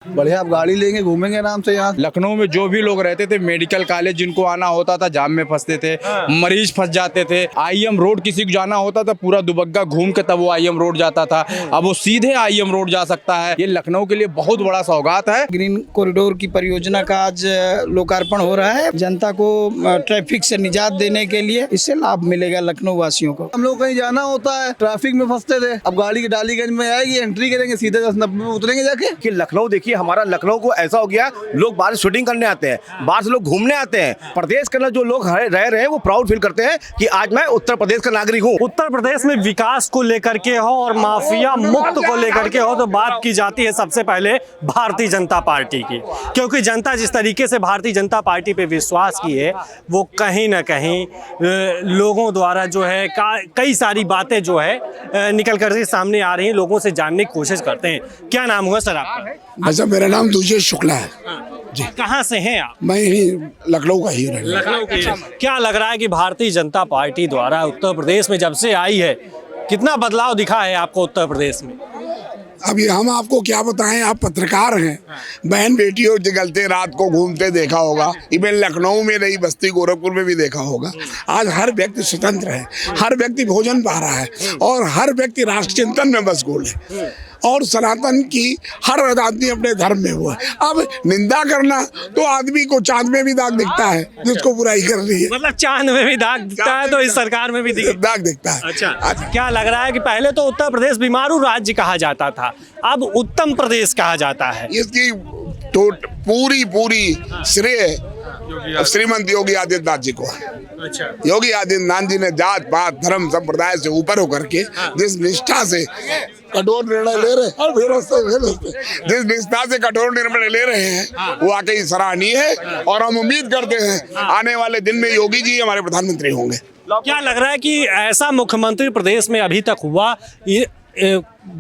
बढ़िया, आप गाड़ी लेंगे घूमेंगे आराम से। यहाँ लखनऊ में जो भी लोग रहते थे, मेडिकल कॉलेज जिनको आना होता था जाम में फंसते थे, मरीज फंस जाते थे। आईएम रोड किसी को जाना होता था पूरा दुबग्गा घूम के तब वो आईएम रोड जाता था, अब वो सीधे आईएम रोड जा सकता है। ये लखनऊ के लिए बहुत बड़ा सौगात है। ग्रीन कॉरिडोर की परियोजना का आज लोकार्पण हो रहा है। जनता को ट्रैफिक से निजात देने के लिए इससे लाभ मिलेगा लखनऊ वासियों को। हम लोग कहीं जाना होता है, ट्रैफिक में फंसते थे, अब गाड़ी की डालीगंज में आएगी, एंट्री करेंगे, सीधे 10-90 में उतरेंगे जाके। कि लखनऊ देखिए, हमारा लखनऊ को ऐसा हो गया, लोग बाहर शूटिंग करने आते हैं, बाहर से लोग घूमने आते हैं। प्रदेश के अंदर जो लोग रह रहे हैं वो प्राउड फील करते हैं कि आज मैं उत्तर प्रदेश का नागरिक हूँ। उत्तर प्रदेश में विकास को लेकर के हो और माफिया मुक्त को लेकर के हो तो बात की जाती है सबसे पहले भारतीय जनता पार्टी की, क्योंकि जनता जिस तरीके से भारतीय जनता पार्टी पे विश्वास की है वो कहीं ना कहीं लोगों द्वारा जो है कई सारी बातें जो है निकल कर के सामने आ रही हैं, लोगों से जानने की कोशिश करते हैं। क्या नाम हुआ सर आपका? अच्छा, मेरा नाम दूजे शुक्ला है जी। कहाँ से हैं आप? मैं ही लखनऊ का ही हूँ। लखनऊ के। क्या लग रहा है कि भारतीय जनता पार्टी द्वारा उत्तर प्रदेश में जब से आई है कितना बदलाव दिखा है आपको उत्तर प्रदेश में? अभी हम आपको क्या बताएं, आप पत्रकार हैं, बहन बेटियों जगलते रात को घूमते देखा होगा, इवन लखनऊ में नहीं बस्ती गोरखपुर में भी देखा होगा। आज हर व्यक्ति स्वतंत्र है, हर व्यक्ति भोजन पा रहा है और हर व्यक्ति राष्ट्र चिंतन में मशगूल है और सनातन की हर आदमी अपने धर्म में हुआ। अब निंदा करना तो आदमी को चांद में भी दाग दिखता है जिसको बुराई कर रही है। मतलब चांद में भी दाग दिखता है तो इस सरकार में भी दाग दिखता है। अच्छा, क्या लग रहा है कि पहले तो उत्तर प्रदेश बीमारू राज्य कहा जाता था, अब उत्तम प्रदेश कहा जाता है? इसकी तो पूरी श्रेय श्रीमंत योगी आदित्यनाथ जी को है। अच्छा। योगी आदित्यनाथ जी ने जात पात धर्म संप्रदाय से ऊपर होकर के जिस निष्ठा से कठोर निर्णय ले रहे हैं, जिस निष्ठा से कठोर निर्णय ले रहे हैं वो वाकई सराहनीय है और हम उम्मीद करते हैं आने वाले दिन में योगी जी हमारे प्रधानमंत्री होंगे। क्या लग रहा है कि ऐसा मुख्यमंत्री प्रदेश में अभी तक हुआ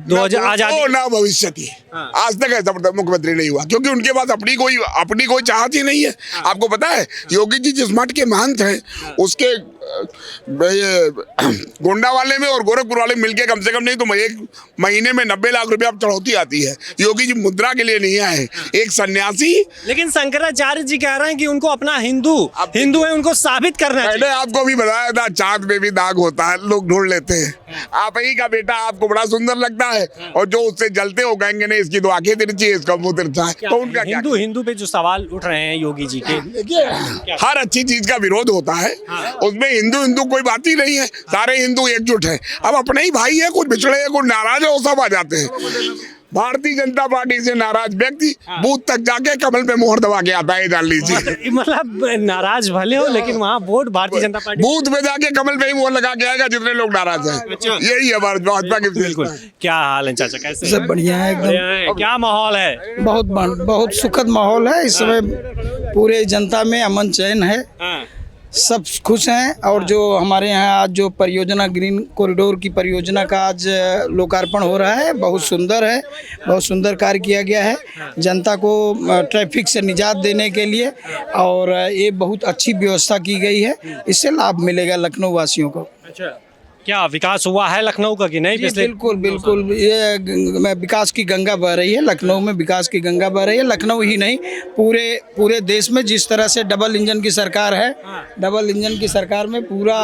2000 आजादी ना भविष्य की आज तक ऐसा मुख्यमंत्री नहीं हुआ, क्योंकि उनके पास अपनी कोई चाहत ही नहीं है। आपको पता है योगी जी जिस मठ के महंत हैं उसके गोंडा वाले में और गोरखपुर वाले मिलके कम से कम नहीं तो एक महीने में 90 लाख रुपया चढ़ौती आती है। योगी जी मुद्रा के लिए नहीं आए, एक सन्यासी। लेकिन शंकराचार्य जी कह रहे हैं कि उनको अपना हिंदू है उनको साबित करना चाहिए। मैंने आपको भी बताया था चांद में भी दाग होता है, लोग ढूंढ लेते हैं। आप ही का बेटा आपको बड़ा सुंदर लगता है और जो उससे जलते हो कहेंगे नहीं इसकी तो आंखें तिरछी है, इसका मुंह तिरछा है, तो उनका हिंदू पे जो सवाल उठ रहे हैं योगी जी के, देखिए हर अच्छी चीज का विरोध होता है, उसमें हिंदू कोई बात ही नहीं है, सारे हिंदू एकजुट है। अब अपने ही भाई है, कुछ बिछड़े हैं, कुछ नाराज है, वो सब आ जाते हैं। भारतीय जनता पार्टी से नाराज व्यक्ति बूथ तक जाके कमल पे मोहर दबा के आता है, जान लीजिए। मतलब नाराज भले हो लेकिन वहाँ vote Bharatiya Janata party booth में जाके कमल पे ही मोहर लगा के आएगा जितने लोग नाराज हैं। यही है भाजपा की। बिल्कुल। क्या हाल है चाचा, कैसे? सब बढ़िया है एकदम। क्या माहौल है? बहुत सुखद माहौल है इस समय। पूरे जनता में अमन चैन है, सब खुश हैं। और जो हमारे यहाँ आज जो परियोजना ग्रीन कॉरिडोर की परियोजना का आज लोकार्पण हो रहा है बहुत सुंदर है, बहुत सुंदर कार्य किया गया है जनता को ट्रैफिक से निजात देने के लिए, और ये बहुत अच्छी व्यवस्था की गई है, इससे लाभ मिलेगा लखनऊ वासियों को। अच्छा, क्या विकास हुआ है लखनऊ का कि नहीं? बिल्कुल ये विकास की गंगा बह रही है, लखनऊ में विकास की गंगा बह रही है। लखनऊ ही नहीं पूरे देश में जिस तरह से डबल इंजन की सरकार है, डबल इंजन की सरकार में पूरा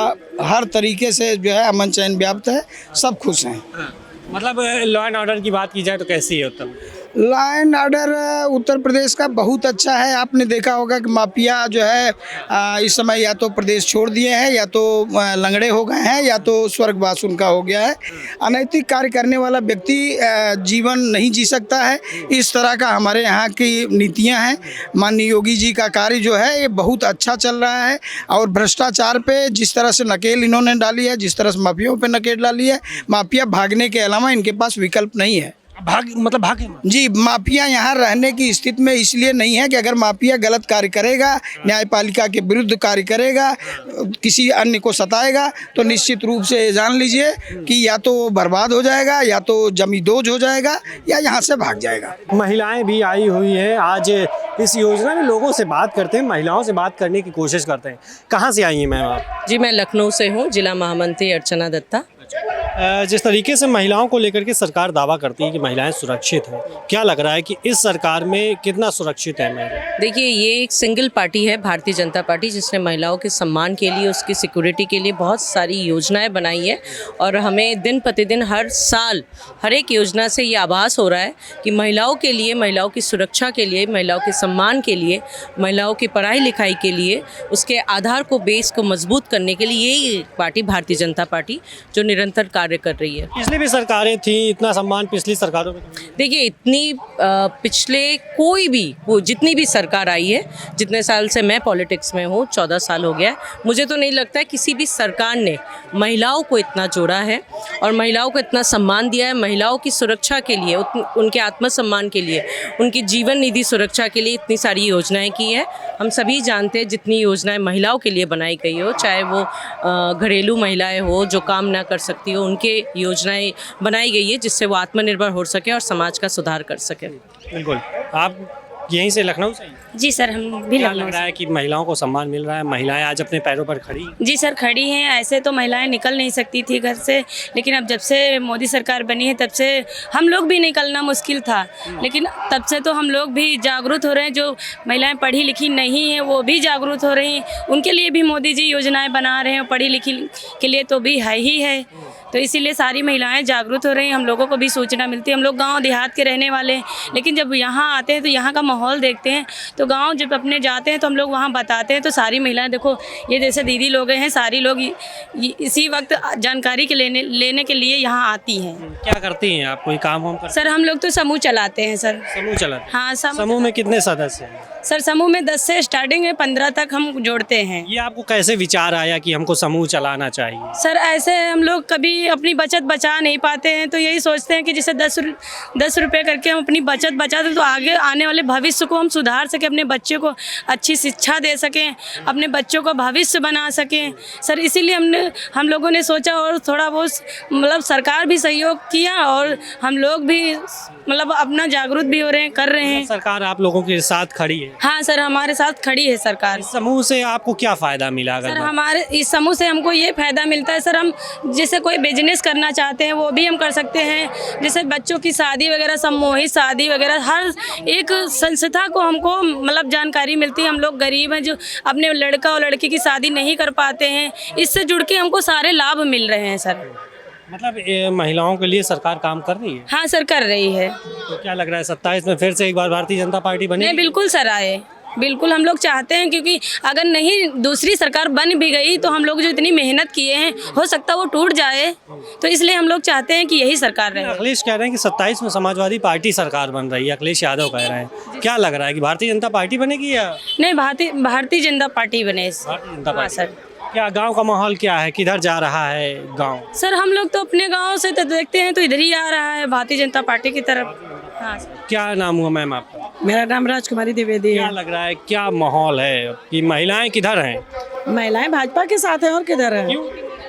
हर तरीके से जो है अमन चैन व्याप्त है, सब खुश हैं। मतलब लॉ एंड ऑर्डर की बात की जाए तो कैसी है उत्तम? Law and order Uttar Pradesh का बहुत अच्छा है। आपने देखा होगा कि माफिया जो है इस समय या तो प्रदेश छोड़ दिए हैं, या तो लंगड़े हो गए हैं, या तो स्वर्गवास उनका हो गया है। अनैतिक कार्य करने वाला व्यक्ति जीवन नहीं जी सकता है। इस तरह का हमारे यहाँ की नीतियाँ हैं। माननीय योगी जी का कार्य जो है ये बहुत अच्छा चल रहा है, और भ्रष्टाचार पे जिस तरह से नकेल इन्होंने डाली है, जिस तरह से माफियाओं पे नकेल डाली है, माफिया भागने के अलावा इनके पास विकल्प नहीं है। भागे जी, माफिया यहाँ रहने की स्थिति में इसलिए नहीं है कि अगर माफिया गलत कार्य करेगा, न्यायपालिका के विरुद्ध कार्य करेगा, किसी अन्य को सताएगा, तो निश्चित रूप से जान लीजिए कि या तो बर्बाद हो जाएगा, या तो जमींदोज हो जाएगा, या यहाँ से भाग जाएगा। महिलाएं भी आई हुई हैं आज इस योजना में। लोगों से बात करते हैं, महिलाओं से बात करने की कोशिश करते हैं। कहाँ से आई हैं मैम आप? जी, मैं लखनऊ से हूँ, जिला महामंत्री अर्चना दत्ता। जिस तरीके से महिलाओं को लेकर के सरकार दावा करती है कि महिलाएं सुरक्षित हैं, क्या लग रहा है कि इस सरकार में कितना सुरक्षित है महिला? देखिए, ये एक सिंगल पार्टी है, भारतीय जनता पार्टी, जिसने महिलाओं के सम्मान के लिए, उसकी सिक्योरिटी के लिए बहुत सारी योजनाएं बनाई है। और हमें दिन प्रतिदिन हर साल हर एक योजना से ये आभास हो रहा है कि महिलाओं के लिए, महिलाओं की सुरक्षा के लिए, महिलाओं के सम्मान के लिए, महिलाओं की पढ़ाई लिखाई के लिए, उसके आधार को, बेस को मजबूत करने के लिए यही पार्टी भारतीय जनता पार्टी जो निरंतर कार्य कर रही है। पिछली भी सरकारें थी, इतना सम्मान पिछली सरकारों में? देखिए, इतनी पिछले कोई भी वो जितनी भी सरकार आई है, जितने साल से मैं पॉलिटिक्स में हूँ, 14 साल हो गया है, मुझे तो नहीं लगता है किसी भी सरकार ने महिलाओं को इतना जोड़ा है और महिलाओं को इतना सम्मान दिया है। महिलाओं की सुरक्षा के लिए, उनके आत्मसम्मान के लिए, उनकी जीवन निधि सुरक्षा के लिए इतनी सारी योजनाएं की है। हम सभी जानते हैं जितनी योजनाएं महिलाओं के लिए बनाई गई हो, चाहे वो घरेलू महिलाएं हो जो काम ना कर सकती हो, उनके योजनाएं बनाई गई है जिससे वो आत्मनिर्भर हो सके और समाज का सुधार कर सके। बिल्कुल। आप यहीं से लखनऊ से? जी सर, हम भी क्या लखनऊ लग रहा है कि महिलाओं को सम्मान मिल रहा है? महिलाएं आज अपने पैरों पर खड़ी? जी सर, खड़ी हैं। ऐसे तो महिलाएं निकल नहीं सकती थी घर से, लेकिन अब जब से मोदी सरकार बनी है तब से हम लोग भी निकलना मुश्किल था, लेकिन तब से तो हम लोग भी जागरूक हो रहे हैं। जो महिलाएं पढ़ी लिखी नहीं हैं वो भी जागरूक हो रही हैं, उनके लिए भी मोदी जी योजनाएं बना रहे हैं। पढ़ी लिखी के लिए तो भी है ही है, तो इसीलिए सारी महिलाएं जागरूक हो रही हैं। हम लोगों को भी सूचना मिलती है। हम लोग गाँव देहात के रहने वाले हैं, लेकिन जब यहाँ आते हैं तो यहाँ का माहौल देखते हैं, तो गांव जब अपने जाते हैं तो हम लोग वहाँ बताते हैं, तो सारी महिलाएं, देखो ये जैसे दीदी लोग हैं, सारी लोग इसी वक्त जानकारी के लेने के लिए यहाँ आती हैं। क्या करती हैं आप? कोई काम हम सर, हम लोग तो समूह चलाते हैं सर। समूह चलाते? हाँ, समूह में कितने सदस्य हैं? सर, समूह में 10 से स्टार्टिंग है, 15 तक हम जोड़ते हैं। ये आपको कैसे विचार आया कि हमको समूह चलाना चाहिए? सर, ऐसे हम लोग कभी अपनी बचत बचा नहीं पाते हैं, तो यही सोचते हैं कि जैसे 10 रुपये करके हम अपनी बचत बचा दें तो आगे आने वाले भविष्य को हम सुधार सकें, अपने बच्चे को अच्छी शिक्षा दे सकें, अपने बच्चों का भविष्य बना सकें। सर, इसीलिए हम लोगों ने सोचा, और थोड़ा बहुत मतलब सरकार भी सहयोग किया और हम लोग भी मतलब अपना जागरूक भी हो रहे हैं, कर रहे हैं। सरकार आप लोगों के साथ खड़ी है? हाँ सर, हमारे साथ खड़ी है सरकार। इस समूह से आपको क्या फ़ायदा मिला? सर, हमारे इस समूह से हमको ये फ़ायदा मिलता है सर, हम जैसे कोई बिजनेस करना चाहते हैं वो भी हम कर सकते हैं। जैसे बच्चों की शादी वगैरह, सम्मोहित शादी वगैरह, हर एक संस्था को हमको मतलब जानकारी मिलती है। हम लोग गरीब हैं जो अपने लड़का और लड़की की शादी नहीं कर पाते हैं, इससे जुड़ के हमको सारे लाभ मिल रहे हैं सर। मतलब महिलाओं के लिए सरकार काम कर रही है? हाँ सर, कर रही है। तो क्या लग रहा है 27 में फिर से एक बार भारतीय जनता पार्टी बनेगी? नहीं, बिल्कुल सर आए, बिल्कुल हम लोग चाहते हैं, क्योंकि अगर नहीं दूसरी सरकार बन भी गई तो हम लोग जो इतनी मेहनत किए हैं हो सकता है वो टूट जाए, तो इसलिए हम लोग चाहते हैं कि यही सरकार रहे। अखिलेश कह रहे हैं कि 27 में समाजवादी पार्टी सरकार बन रही है, अखिलेश यादव कह रहे हैं। क्या लग रहा है कि भारतीय जनता पार्टी बनेगी या नहीं? भारतीय जनता पार्टी बने। भारतीय जनता हाँ पार्टी। सर। क्या गांव का माहौल क्या है? किधर जा रहा है गांव? सर, हम लोग तो अपने गांव से तो देखते हैं तो इधर ही आ रहा है भारतीय जनता पार्टी की तरफ। हाँ सर। क्या नाम हुआ मैम आपका? मेरा नाम राजकुमारी द्विवेदी क्या है। लग रहा है, क्या माहौल है कि महिलाएं किधर हैं? महिलाएं भाजपा के साथ हैं, और किधर है?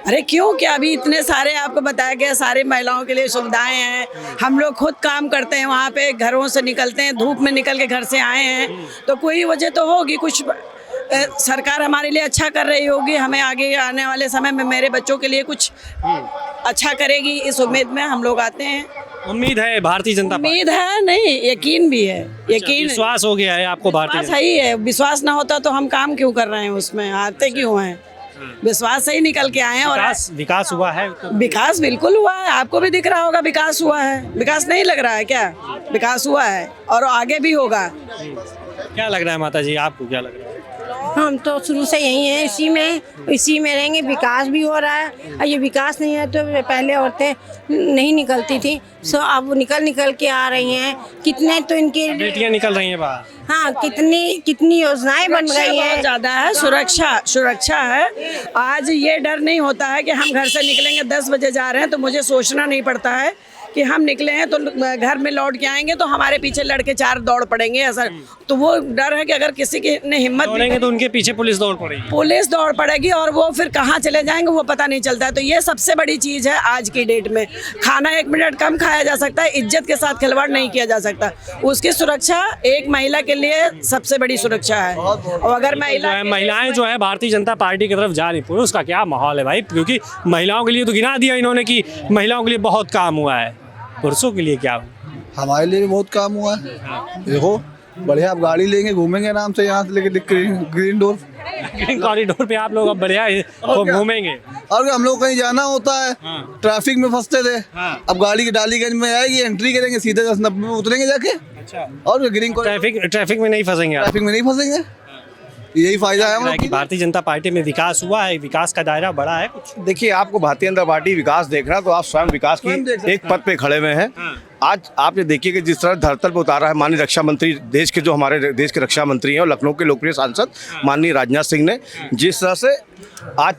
अरे क्यों, क्या अभी इतने सारे आपको बताया गया, सारे महिलाओं के लिए सुविधाएं हैं। हम लोग खुद काम करते हैं, वहाँ पे घरों से निकलते हैं, धूप में निकल के घर से आए हैं, तो कोई वजह तो होगी, कुछ सरकार हमारे लिए अच्छा कर रही होगी, हमें आगे आने वाले समय में मेरे बच्चों के लिए कुछ अच्छा करेगी, इस उम्मीद में हम लोग आते हैं। उम्मीद है भारतीय जनता पार्टी? उम्मीद है नहीं, यकीन भी है। यकीन, विश्वास हो गया है आपको? भारतीय विश्वास ही है। विश्वास ना होता तो हम काम क्यों कर रहे हैं, उसमें आते क्यों हैं? विश्वास से ही निकल के आए हैं। और विकास हुआ है? विकास बिल्कुल हुआ है, आपको भी दिख रहा होगा विकास हुआ है। विकास नहीं लग रहा है क्या? विकास हुआ है और आगे भी होगा। क्या लग रहा है माता जी, आपको क्या लग रहा है? हम तो शुरू से यही हैं, इसी में रहेंगे। विकास भी हो रहा है, और ये विकास नहीं है तो पहले औरतें नहीं निकलती थी, सो अब निकल के आ रही हैं। कितने तो इनके बेटियां निकल रही हैं बाहर। हाँ, कितनी योजनाएं बन गई हैं। ज़्यादा है, सुरक्षा है। आज ये डर नहीं होता है कि हम घर से निकलेंगे 10 बजे जा रहे हैं तो मुझे सोचना नहीं पड़ता है कि हम निकले हैं तो घर में लौट के आएंगे तो हमारे पीछे लड़के 4 दौड़ पड़ेंगे ऐसा। तो वो डर है कि अगर किसी की ने हिम्मत दौड़ेंगे तो उनके पीछे पुलिस दौड़ पड़ेगी, पुलिस दौड़ पड़ेगी और वो फिर कहाँ चले जाएंगे वो पता नहीं चलता है। तो ये सबसे बड़ी चीज़ है आज की डेट में। खाना 1 मिनट कम खाया जा सकता है, इज्जत के साथ खिलवाड़ नहीं किया जा सकता। उसकी सुरक्षा एक महिला के लिए सबसे बड़ी सुरक्षा है। और अगर महिलाएं जो है भारतीय जनता पार्टी की तरफ जा रही, पुरुष का क्या माहौल है भाई? क्योंकि महिलाओं के लिए तो गिना दिया इन्होंने कि महिलाओं के लिए बहुत काम हुआ है, पुरुषों के लिए क्या? हमारे लिए भी बहुत काम हुआ है। देखो बढ़िया, आप गाड़ी लेंगे घूमेंगे आराम से यहाँ से लेके ग्रीन डोर कॉरिडोर पे आप लोग अब बढ़िया घूमेंगे। और हम लोग कहीं जाना होता है ट्रैफिक में फंसते थे, अब गाड़ी डालीगंज में आएगी, एंट्री करेंगे, सीधे 10-90 में उतरेंगे जाके। अच्छा। और ग्रीन ट्रैफिक में नहीं फंसेंगे, ट्रैफिक में नहीं फंसेंगे, यही फायदा है हम लोग। भारतीय जनता पार्टी में विकास हुआ है, विकास का दायरा बड़ा है कुछ। देखिए, आपको भारतीय जनता पार्टी विकास देखना तो आप स्वयं विकास की एक पद पे खड़े हुए हैं। आज आपने देखिए कि जिस तरह धरतल पे उतारा है माननीय रक्षा मंत्री, देश के जो हमारे देश के रक्षा मंत्री हैं और लखनऊ के लोकप्रिय सांसद माननीय राजनाथ सिंह ने जिस तरह से आज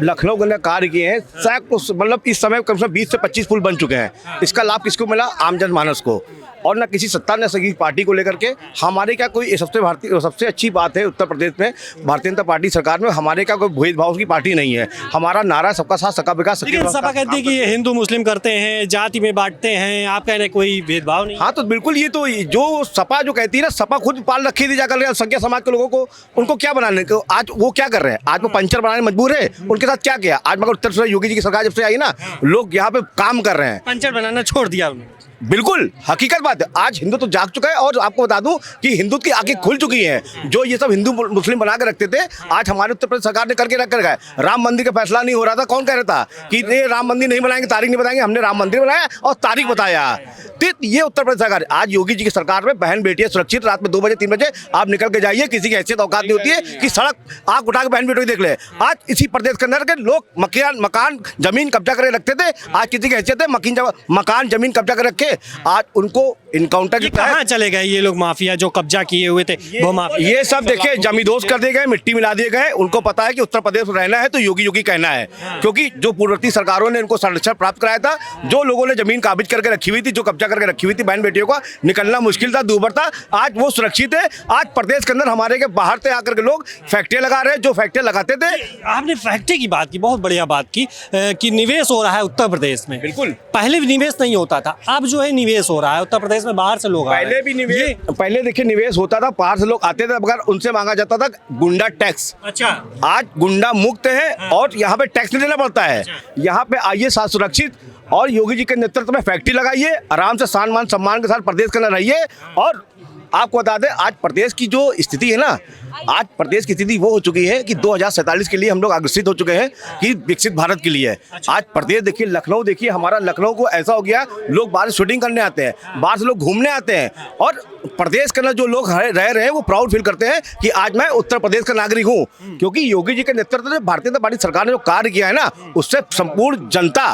लखनऊ के अंदर कार्य किए हैं, सैकड़ों मतलब इस समय कम से कम 20 से 25 पुल बन चुके हैं। इसका लाभ किसको मिला? आम जनमानस को, और न किसी सत्ता न किसी पार्टी को लेकर के। हमारे क्या कोई सबसे अच्छी बात है उत्तर प्रदेश में भारतीय जनता पार्टी सरकार में, हमारे क्या कोई भेदभाव की पार्टी नहीं है। हमारा नारा सबका साथ सबका विकास। लेकिन सपा कहती है कि ये हिंदू मुस्लिम करते हैं, जाति में बांटते हैं, आप कह रहे हैं कोई भेदभाव नहीं। हाँ तो बिल्कुल, ये तो जो सपा जो कहती है ना, सपा खुद पाल रखी थी जाकर अल्पसंख्यक समाज के लोगों को, उनको क्या बनाने को, आज वो क्या कर रहे हैं? आज वो पंचर बनाने मजबूर है। उनके साथ क्या किया? आज मगर उत्तर प्रदेश योगी जी की सरकार जब से आई ना, लोग यहाँ पे काम कर रहे हैं। पंचर बनाना छोड़ दिया उन्होंने। बिल्कुल हकीकत बात है, आज हिंदू तो जाग चुका है। और आपको बता दूं कि हिंदू की आंखें खुल चुकी हैं। जो ये सब हिंदू मुस्लिम बना के रखते थे, आज हमारे उत्तर प्रदेश सरकार ने करके रख कर गए। राम मंदिर का फैसला नहीं हो रहा था, कौन कह रहा था कि ये राम मंदिर नहीं बनाएंगे, तारीख नहीं बताएंगे? हमने राम मंदिर बनाया और तारीख बताया। तो ये उत्तर प्रदेश सरकार, आज योगी जी की सरकार में बहन बेटियां सुरक्षित, रात में 2 बजे 3 बजे आप निकल के जाइए, किसी की हैसियत औकात नहीं होती है कि सड़क आग उठा के बहन बेटियों देख ले। आज इसी प्रदेश के अंदर के लोग मकान जमीन कब्जा करके रखते थे, आज किसी की हैसियत है मकान जमीन कब्जा कर रखे, आज उनको इनकाउंटर कहाँ चले गए ये लोग माफिया जो कब्जा किए हुए थे? ये सब देखिए जमींदोज कर दिए गए, मिट्टी मिला दिए गए। उनको पता है कि उत्तर प्रदेश में रहना है तो योगी योगी कहना है, क्योंकि जो पूर्ववर्ती सरकारों ने इनको संरक्षण प्राप्त कराया था, जो लोगों ने जमीन काबिज करके रखी हुई थी, जो कब्जा करके रखी हुई थी, बहन बेटियों का निकलना मुश्किल था, दूभर था, आज वो सुरक्षित है। आज प्रदेश के अंदर हमारे के बाहर से आकर के लोग फैक्ट्रियां लगा रहे हैं, जो फैक्ट्रियां लगाते थे। आपने फैक्ट्री की बात की, बहुत बढ़िया बात की कि निवेश हो रहा है उत्तर प्रदेश में। बिल्कुल, पहले भी निवेश नहीं होता था, अब जो है निवेश हो रहा है उत्तर प्रदेश में, बाहर से लोग पहले भी निवेश, पहले देखिए निवेश होता था, बाहर से लोग आते थे, मगर उनसे मांगा जाता था गुंडा टैक्स। अच्छा, आज गुंडा मुक्त है और यहाँ पे टैक्स नहीं देना पड़ता है। यहाँ पे आइए साथ सुरक्षित, और योगी जी के नेतृत्व में फैक्ट्री लगाइए, आराम से मान सम्मान के साथ प्रदेश के अंदर रहिए। और आपको बता दें, आज प्रदेश की जो स्थिति है ना, आज प्रदेश की स्थिति वो हो चुकी है कि 2047 के लिए हम लोग अग्रसित हो चुके हैं कि विकसित भारत के लिए। आज प्रदेश देखिए, लखनऊ देखिए, हमारा लखनऊ को ऐसा हो गया, लोग बाहर शूटिंग करने आते हैं, बाहर से लोग घूमने आते हैं, और प्रदेश के अंदर जो लोग रह रहे हैं वो प्राउड फील करते हैं कि आज मैं उत्तर प्रदेश का नागरिक हूँ। क्योंकि योगी जी के नेतृत्व में भारतीय जनता पार्टी सरकार ने जो कार्य किया है ना, उससे संपूर्ण जनता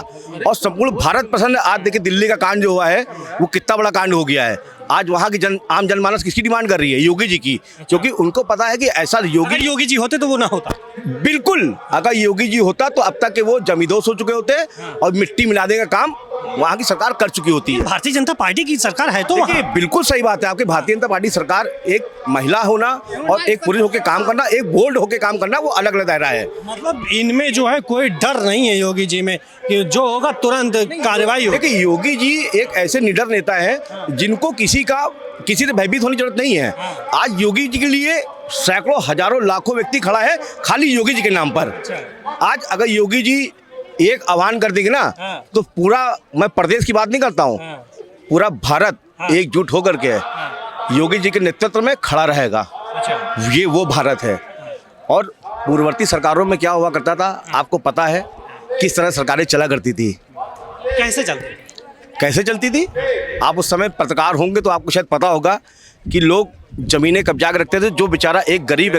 और संपूर्ण भारत पसंद है। आज देखिए दिल्ली का कांड जो हुआ है वो कितना बड़ा कांड हो गया है। आज वहाँ की आम जनमानस किसकी डिमांड कर रही है? योगी जी की, क्योंकि उनको पता है कि ऐसा योगी जी होते तो वो ना होता। बिल्कुल, अगर योगी जी होता तो अब तक के वो जमींदोज हो चुके होते और मिट्टी मिला देने का काम वहाँ की सरकार कर चुकी होती है। भारतीय जनता पार्टी की सरकार है तो बिल्कुल सही बात है आपकी। भारतीय जनता पार्टी सरकार, एक महिला होना और एक पुरुष होकर काम करना, एक बोल्ड होकर काम करना, वो अलग अलग दायरा है। मतलब इनमें जो है कोई डर नहीं है योगी जी में कि जो होगा तुरंत कार्रवाई हो। देखिए, योगी जी एक ऐसे निडर नेता है जिनको किसी से भयभीत होने की जरूरत नहीं है। आज योगी जी के लिए सैकड़ों हजारों लाखों व्यक्ति खड़ा है खाली योगी जी के नाम पर। आज अगर योगी जी एक आह्वान कर देंगे ना, तो पूरा, मैं प्रदेश की बात नहीं करता हूँ, पूरा भारत एकजुट होकर के योगी जी के नेतृत्व में खड़ा रहेगा। ये वो भारत है। और पूर्ववर्ती सरकारों में क्या हुआ करता था, आपको पता है किस तरह सरकारें चला करती थी, कैसे चलती थी। आप उस समय पत्रकार होंगे तो आपको शायद पता होगा कि लोग जमीनें कब्जा कर रखते थे। जो बेचारा एक गरीब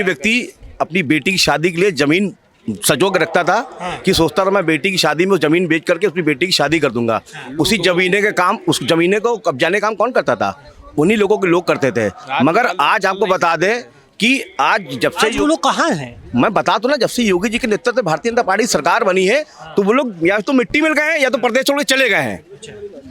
व्यक्ति अपनी बेटी की शादी के लिए जमीन सजो के रखता था कि सोचता था मैं बेटी की शादी में उस जमीन बेच करके अपनी बेटी की शादी कर दूंगा। उसी जमीने के काम, उस जमीने को कब्जाने का काम कौन करता था? उन्हीं लोगों के लोग करते थे। मगर आज आपको बता दें कि आज जब से आज वो लोग कहाँ हैं? मैं बता तो ना, जब से योगी जी के नेतृत्व में भारतीय जनता पार्टी सरकार बनी है तो वो लोग या तो मिट्टी मिल गए हैं या तो प्रदेश छोड़ के चले गए हैं,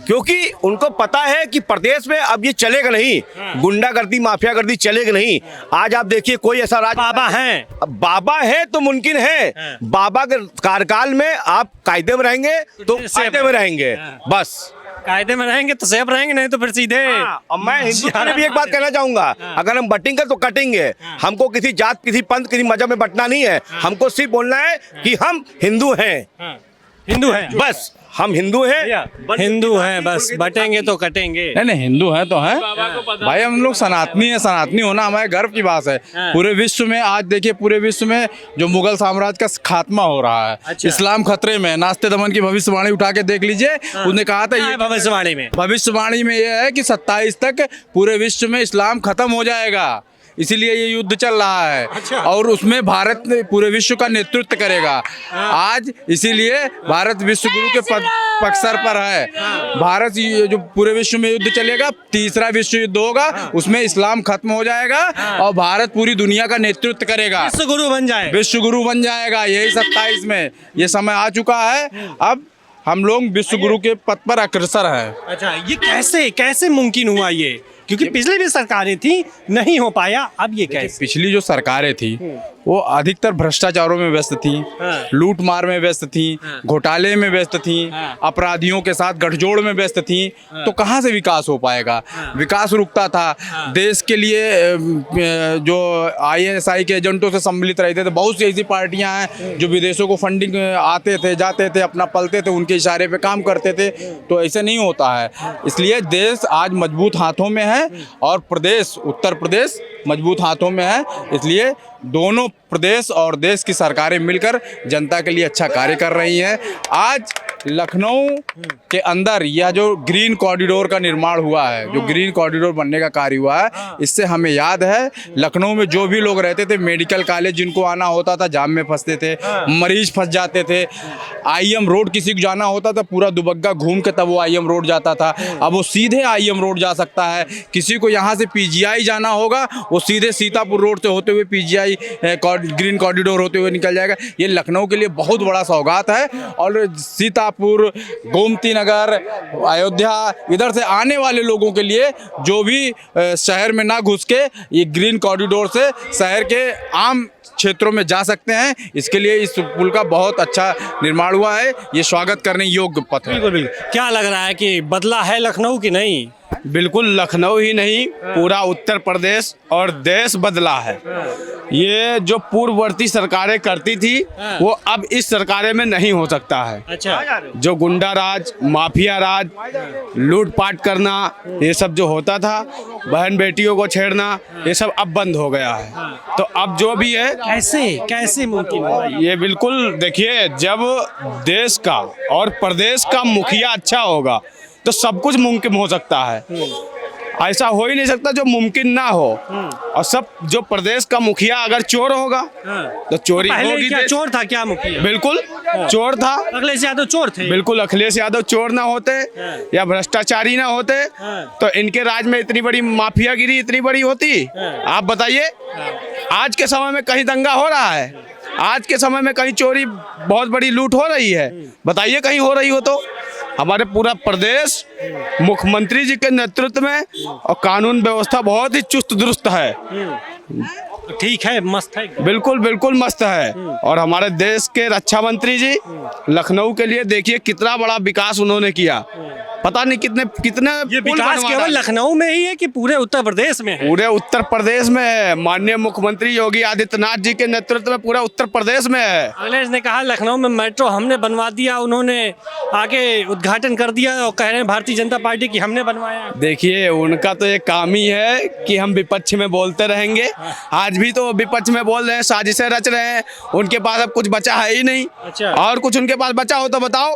क्योंकि उनको पता है कि प्रदेश में अब ये चलेगा नहीं, गुंडागर्दी माफियागर्दी चलेगा नहीं। आज आप देखिए कोई ऐसा बाबा हैं, अब बाबा है तो मुमकिन है, बाबा के कार्यकाल में आप कायदे में रहेंगे तो कायदे में रहेंगे, बस कायदे में रहेंगे तो सेफ रहेंगे, नहीं तो फिर सीधे। अब मैं हिंदुत्व में भी एक बात कहना चाहूंगा, अगर हम बटेंगे तो कटेंगे। हमको किसी जात, किसी पंथ, किसी मजहब में बटना नहीं है, हमको सिर्फ बोलना है कि हम हिंदू हैं, हिंदू हैं, बस हम हिंदू हैं, हिंदू हैं, बस बटेंगे तो कटेंगे। नहीं हिंदू हैं तो हैं भाई, हम लोग सनातनी है, सनातनी होना हमारे गर्व की बात है। पूरे विश्व में आज देखिए, पूरे विश्व में जो मुगल साम्राज्य का खात्मा हो रहा है, इस्लाम खतरे में। नास्ते दमन की भविष्यवाणी उठा के देख लीजिए, उसने कहा था ये भविष्यवाणी में ये है कि 27 तक पूरे विश्व में इस्लाम खत्म हो जाएगा, इसीलिए ये युद्ध चल रहा है। और उसमें भारत पूरे विश्व का नेतृत्व करेगा आज, इसीलिए भारत विश्व गुरु के पक्षर पर है। भारत जो पूरे विश्व में युद्ध चलेगा, तीसरा विश्व युद्ध होगा, उसमें इस्लाम खत्म हो जाएगा और भारत पूरी दुनिया का नेतृत्व करेगा, विश्व गुरु बन जाए, विश्व गुरु बन जाएगा। यही 27 में ये समय आ चुका है, अब हम लोग विश्व गुरु के पद पर अग्रसर हैं। अच्छा, ये कैसे मुमकिन हुआ ये? क्योंकि पिछली भी सरकारें थी, नहीं हो पाया, अब ये कैसे? पिछली जो सरकारें थी वो अधिकतर भ्रष्टाचारों में व्यस्त थी, लूट मार में व्यस्त थी, घोटाले में व्यस्त थी, अपराधियों के साथ गठजोड़ में व्यस्त थी, तो कहाँ से विकास हो पाएगा? विकास रुकता था। देश के लिए जो ISI के एजेंटों से सम्मिलित रहते थे, बहुत सी ऐसी पार्टियां हैं जो विदेशों को फंडिंग आते थे, जाते थे, अपना पलते थे, उनके इशारे पे काम करते थे, तो ऐसे नहीं होता है। इसलिए देश आज मजबूत हाथों में है और प्रदेश, उत्तर प्रदेश मजबूत हाथों में है, इसलिए दोनों प्रदेश और देश की सरकारें मिलकर जनता के लिए अच्छा कार्य कर रही हैं। आज लखनऊ के अंदर यह जो ग्रीन कॉरिडोर का निर्माण हुआ है, जो ग्रीन कॉरिडोर बनने का कार्य हुआ है, इससे हमें याद है लखनऊ में जो भी लोग रहते थे, मेडिकल कॉलेज जिनको आना होता था जाम में फंसते थे, मरीज फंस जाते थे। IM रोड किसी को जाना होता था पूरा दुबग्गा घूम के तब वो IM रोड जाता था, अब वो सीधे IM रोड जा सकता है। किसी को यहाँ से PGI जाना होगा, वो सीधे सीतापुर रोड से होते हुए PGI ग्रीन कॉरिडोर होते हुए निकल जाएगा। ये लखनऊ के लिए बहुत बड़ा सौगात है और सीतापुर, गोमती नगर, अयोध्या, इधर से आने वाले लोगों के लिए जो भी शहर में ना घुस के ये ग्रीन कॉरिडोर से शहर के आम क्षेत्रों में जा सकते हैं, इसके लिए इस पुल का बहुत अच्छा निर्माण हुआ है। ये स्वागत करने योग्य पथ है। बिल्कुल। क्या लग रहा है कि बदला है लखनऊ की नहीं? बिल्कुल, लखनऊ ही नहीं पूरा उत्तर प्रदेश और देश बदला है। ये जो पूर्ववर्ती सरकारें करती थी वो अब इस सरकारें में नहीं हो सकता है। अच्छा, जो गुंडा राज, माफिया राज, लूटपाट करना, ये सब जो होता था, बहन बेटियों को छेड़ना, ये सब अब बंद हो गया है। तो अब जो भी है, कैसे मुमकिन हुआ? ये बिल्कुल देखिए, जब देश का और प्रदेश का मुखिया अच्छा होगा तो सब कुछ मुमकिन हो सकता है। ऐसा हो ही नहीं सकता जो मुमकिन ना हो। और सब जो प्रदेश का मुखिया अगर चोर होगा तो चोरी होगी। क्या चोर था क्या मुखिया? बिल्कुल चोर था। अखिलेश यादव चोर थे? बिल्कुल, अखिलेश यादव चोर ना होते या भ्रष्टाचारी ना होते तो इनके राज में इतनी बड़ी माफियागिरी इतनी बड़ी होती? आप बताइए। आज के समय में कहीं दंगा हो रहा है, आज के समय में कहीं चोरी, बहुत बड़ी लूट हो रही है, बताइए कहीं हो रही हो तो? हमारे पूरा प्रदेश मुख्यमंत्री जी के नेतृत्व में और कानून व्यवस्था बहुत ही चुस्त दुरुस्त है। ठीक है, मस्त है, बिल्कुल बिल्कुल मस्त है। और हमारे देश के रक्षा मंत्री जी लखनऊ के लिए देखिए कितना बड़ा विकास उन्होंने किया। पता नहीं कितने ये विकास केवल लखनऊ में ही है कि पूरे उत्तर प्रदेश में है? पूरे उत्तर प्रदेश में है। माननीय मुख्यमंत्री योगी आदित्यनाथ जी के नेतृत्व में पूरा उत्तर प्रदेश में है। अखिलेश ने कहा लखनऊ में मेट्रो हमने बनवा दिया, उन्होंने आगे उद्घाटन कर दिया और कह रहे हैं भारतीय जनता पार्टी की हमने बनवाया। देखिए, उनका तो एक काम ही है कि हम विपक्ष में बोलते रहेंगे। आज भी तो विपक्ष में बोल रहे हैं, साजिशें रच रहे हैं। उनके पास अब कुछ बचा है ही नहीं। अच्छा। और कुछ उनके पास बचा हो तो बताओ।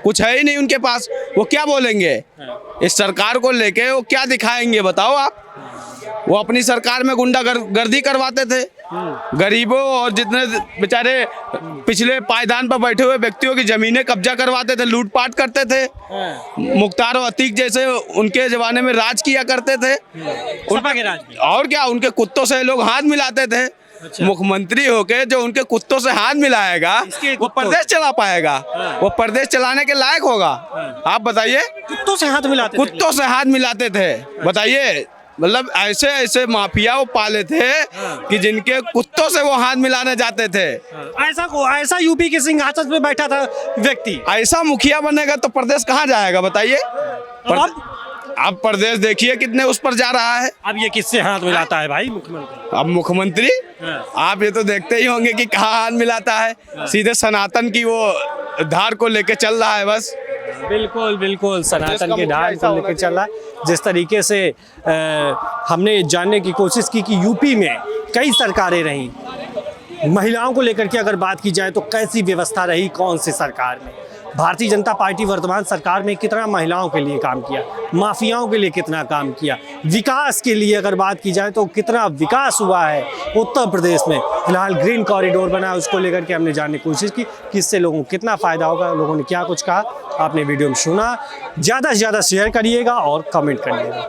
कुछ है ही नहीं उनके पास, वो क्या बोलेंगे? इस सरकार को लेके वो क्या दिखाएंगे बताओ आप? वो अपनी सरकार में गुंडागर्दी करवाते थे, गरीबों और जितने बेचारे पिछले पायदान पर बैठे हुए व्यक्तियों की जमीनें कब्जा करवाते थे, लूटपाट करते थे। मुख्तार और अतीक जैसे उनके जमाने में राज किया करते थे। सपा के राज में। और क्या, उनके कुत्तों से लोग हाथ मिलाते थे। मुख्यमंत्री होके जो उनके कुत्तों से हाथ मिलाएगा वो प्रदेश चला पाएगा, वो प्रदेश चलाने के लायक होगा? आप बताइए। कुत्तों से हाथ मिलाते थे? कुत्तों से हाथ मिलाते थे, बताइए। मतलब ऐसे ऐसे माफिया वो पाले थे कि जिनके कुत्तों से वो हाथ मिलाने जाते थे। ऐसा यूपी के सिंहासन पे बैठा था व्यक्ति। ऐसा मुखिया बनेगा तो प्रदेश कहाँ जाएगा बताइए? अब प्रदेश देखिए कितने उस पर जा रहा है। अब ये किससे हाथ मिलाता है भाई मुख्यमंत्री? अब मुख्यमंत्री आप ये तो देखते ही होंगे कि कहाँ हाथ मिलाता है, सीधे सनातन की वो धार को लेके चल रहा है बस। बिल्कुल बिल्कुल, सनातन के धार को लेकर चल रहा है। जिस तरीके से हमने जानने की कोशिश की कि यूपी में कई सरकारें रहीं, महिलाओं को लेकर के अगर बात की जाए तो कैसी व्यवस्था रही कौन सी सरकार में। भारतीय जनता पार्टी वर्तमान सरकार में कितना महिलाओं के लिए काम किया, माफियाओं के लिए कितना काम किया, विकास के लिए अगर बात की जाए तो कितना विकास हुआ है उत्तर प्रदेश में। फिलहाल ग्रीन कॉरिडोर बना, उसको लेकर के हमने जानने की कोशिश की कि इससे लोगों को कितना फ़ायदा होगा, लोगों ने क्या कुछ कहा आपने वीडियो में सुना। ज़्यादा से ज़्यादा शेयर करिएगा और कमेंट करिएगा।